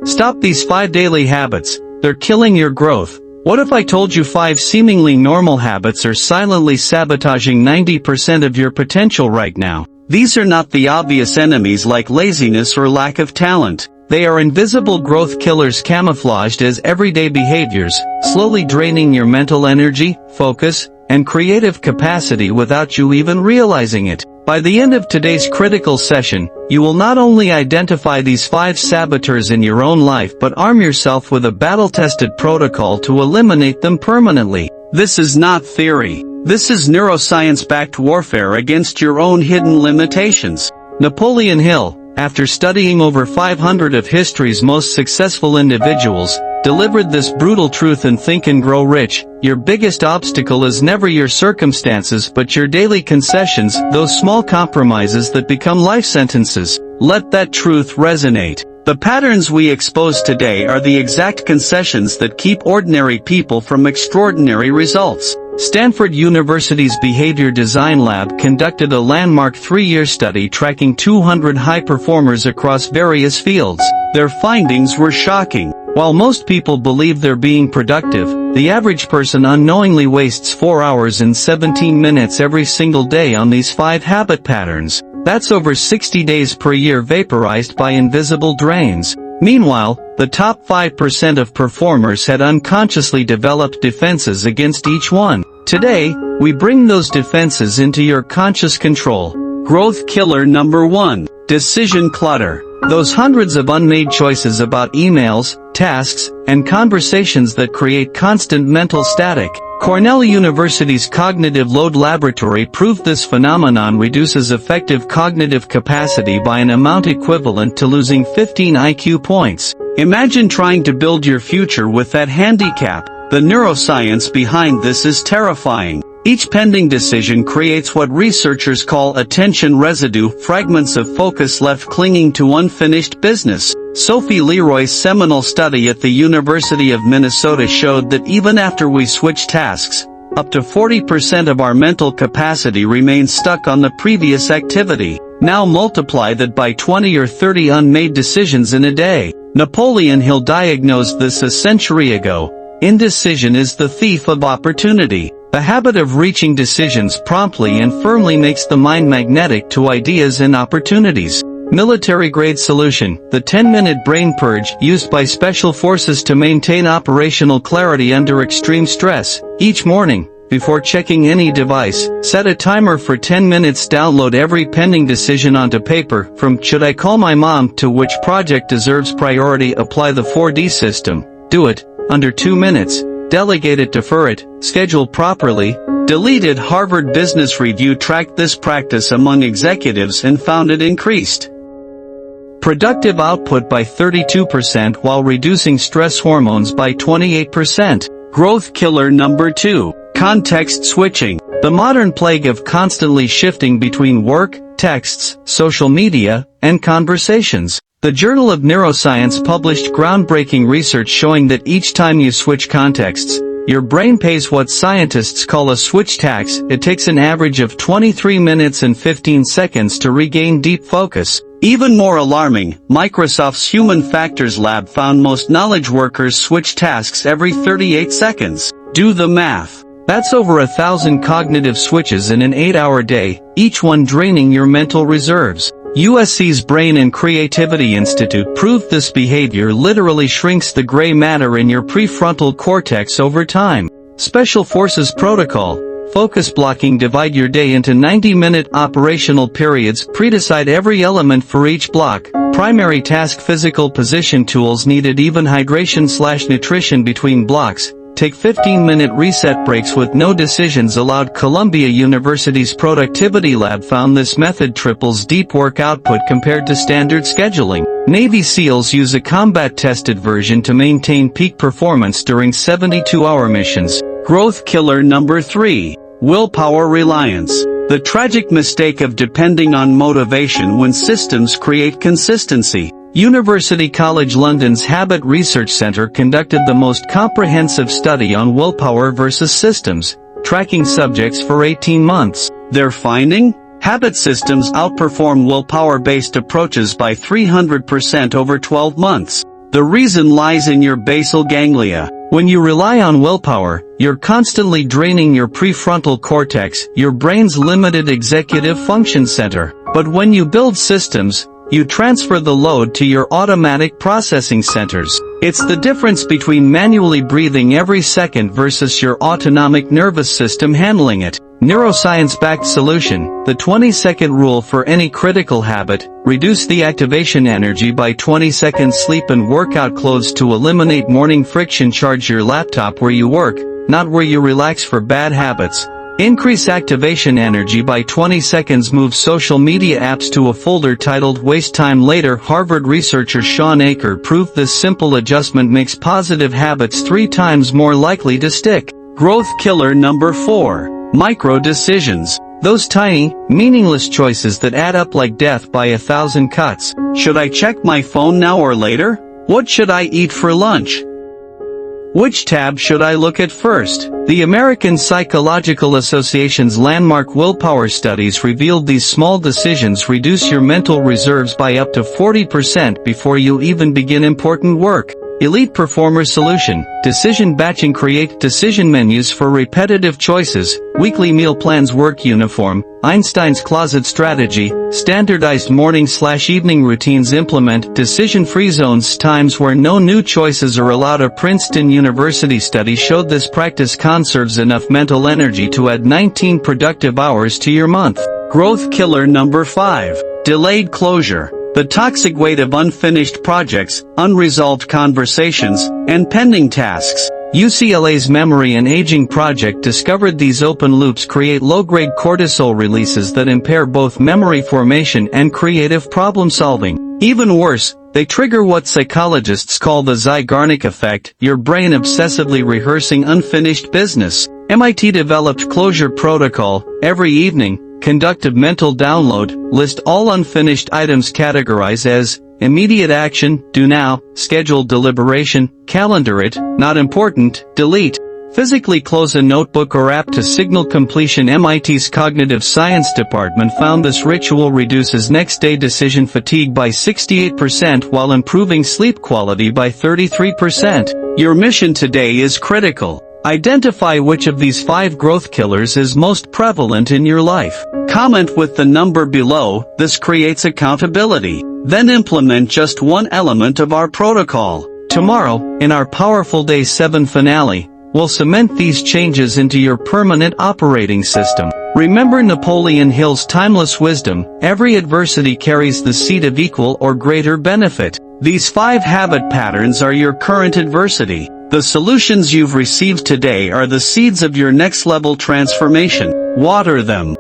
Stop these 5 daily habits. They're killing your growth. What if I told you 5 seemingly normal habits are silently sabotaging 90% of your potential right now? These are not the obvious enemies like laziness or lack of talent. They are invisible growth killers camouflaged as everyday behaviors, slowly draining your mental energy, focus, and creative capacity without you even realizing it. By the end of today's critical session, you will not only identify these 5 saboteurs in your own life but arm yourself with a battle-tested protocol to eliminate them permanently. This is not theory. This is neuroscience-backed warfare against your own hidden limitations. Napoleon Hill, after studying over 500 of history's most successful individuals, delivered this brutal truth in Think and Grow Rich: your biggest obstacle is never your circumstances but your daily concessions, those small compromises that become life sentences. Let that truth resonate. The patterns we expose today are the exact concessions that keep ordinary people from extraordinary results. Stanford University's Behavior Design Lab conducted a landmark 3-year study tracking 200 high performers across various fields. Their findings were shocking. While most people believe they're being productive, the average person unknowingly wastes 4 hours and 17 minutes every single day on these 5 habit patterns. That's over 60 days per year vaporized by invisible drains. Meanwhile, the top 5% of performers had unconsciously developed defenses against each one. Today, we bring those defenses into your conscious control. Growth killer number 1. Decision clutter. Those hundreds of unmade choices about emails, tasks, and conversations that create constant mental static. Cornell University's Cognitive Load Laboratory proved this phenomenon reduces effective cognitive capacity by an amount equivalent to losing 15 IQ points. Imagine trying to build your future with that handicap. The neuroscience behind this is terrifying. Each pending decision creates what researchers call attention residue, fragments of focus left clinging to unfinished business. Sophie Leroy's seminal study at the University of Minnesota showed that even after we switch tasks, up to 40% of our mental capacity remains stuck on the previous activity. Now multiply that by 20 or 30 unmade decisions in a day. Napoleon Hill diagnosed this a century ago. Indecision is the thief of opportunity. The habit of reaching decisions promptly and firmly makes the mind magnetic to ideas and opportunities. Military-grade solution: the 10-minute brain purge used by special forces to maintain operational clarity under extreme stress. Each morning, before checking any device, set a timer for 10 minutes. Download every pending decision onto paper, from should I call my mom to which project deserves priority. Apply the 4D system. Do it under 2 minutes. Delegate it, defer it, schedule properly. Deleted. Harvard Business Review tracked this practice among executives and found it increased productive output by 32% while reducing stress hormones by 28%. Growth killer number 2. Context switching. The modern plague of constantly shifting between work, texts, social media, and conversations. The Journal of Neuroscience published groundbreaking research showing that each time you switch contexts, your brain pays what scientists call a switch tax. It takes an average of 23 minutes and 15 seconds to regain deep focus. Even more alarming, Microsoft's Human Factors Lab found most knowledge workers switch tasks every 38 seconds. Do the math. That's over 1,000 cognitive switches in an 8-hour day, each one draining your mental reserves. USC's Brain and Creativity Institute proved this behavior literally shrinks the gray matter in your prefrontal cortex over time. Special Forces Protocol. Focus blocking. Divide your day into 90-minute operational periods. Predecide every element for each block. Primary task: physical position tools needed. Even hydration/nutrition between blocks. Take 15-minute reset breaks with no decisions allowed. Columbia University's Productivity Lab found this method triples deep work output compared to standard scheduling. Navy SEALs use a combat-tested version to maintain peak performance during 72-hour missions. Growth killer number 3. Willpower reliance. The tragic mistake of depending on motivation when systems create consistency. University College London's Habit Research Centre conducted the most comprehensive study on willpower versus systems, tracking subjects for 18 months. Their finding? Habit systems outperform willpower-based approaches by 300% over 12 months. The reason lies in your basal ganglia. When you rely on willpower, you're constantly draining your prefrontal cortex, your brain's limited executive function center. But when you build systems, you transfer the load to your automatic processing centers. It's the difference between manually breathing every second versus your autonomic nervous system handling it. Neuroscience-backed solution, the 20-second rule for any critical habit: reduce the activation energy by 20 seconds. Sleep and workout clothes to eliminate morning friction. Charge your laptop where you work, not where you relax. For bad habits, increase activation energy by 20 seconds. Move social media apps to a folder titled Waste Time Later. Harvard researcher Sean Aker proved this simple adjustment makes positive habits 3 times more likely to stick. Growth killer number 4. Micro decisions. Those tiny, meaningless choices that add up like death by 1,000 cuts. Should I check my phone now or later? What should I eat for lunch? Which tab should I look at first? The American Psychological Association's landmark willpower studies revealed these small decisions reduce your mental reserves by up to 40% before you even begin important work. Elite Performer Solution. Decision batching. Create decision menus for repetitive choices. Weekly meal plans. Work uniform. Einstein's Closet Strategy. Standardized morning/evening routines. Implement decision-free zones. Times where no new choices are allowed. A Princeton University study showed this practice conserves enough mental energy to add 19 productive hours to your month. Growth killer number 5. Delayed closure. The toxic weight of unfinished projects, unresolved conversations, and pending tasks. UCLA's Memory and Aging Project discovered these open loops create low-grade cortisol releases that impair both memory formation and creative problem-solving. Even worse, they trigger what psychologists call the Zeigarnik effect, your brain obsessively rehearsing unfinished business. MIT developed Closure Protocol. Every evening, conduct a mental download, list all unfinished items, categorize as immediate action, do now, scheduled deliberation, calendar it, not important, delete. Physically close a notebook or app to signal completion. MIT's Cognitive Science Department found this ritual reduces next-day decision fatigue by 68% while improving sleep quality by 33%. Your mission today is critical. Identify which of these 5 growth killers is most prevalent in your life. Comment with the number below. This creates accountability. Then implement just one element of our protocol. Tomorrow, in our Powerful Day 7 finale, we'll cement these changes into your permanent operating system. Remember Napoleon Hill's timeless wisdom: every adversity carries the seed of equal or greater benefit. These 5 habit patterns are your current adversity. The solutions you've received today are the seeds of your next level transformation. Water them.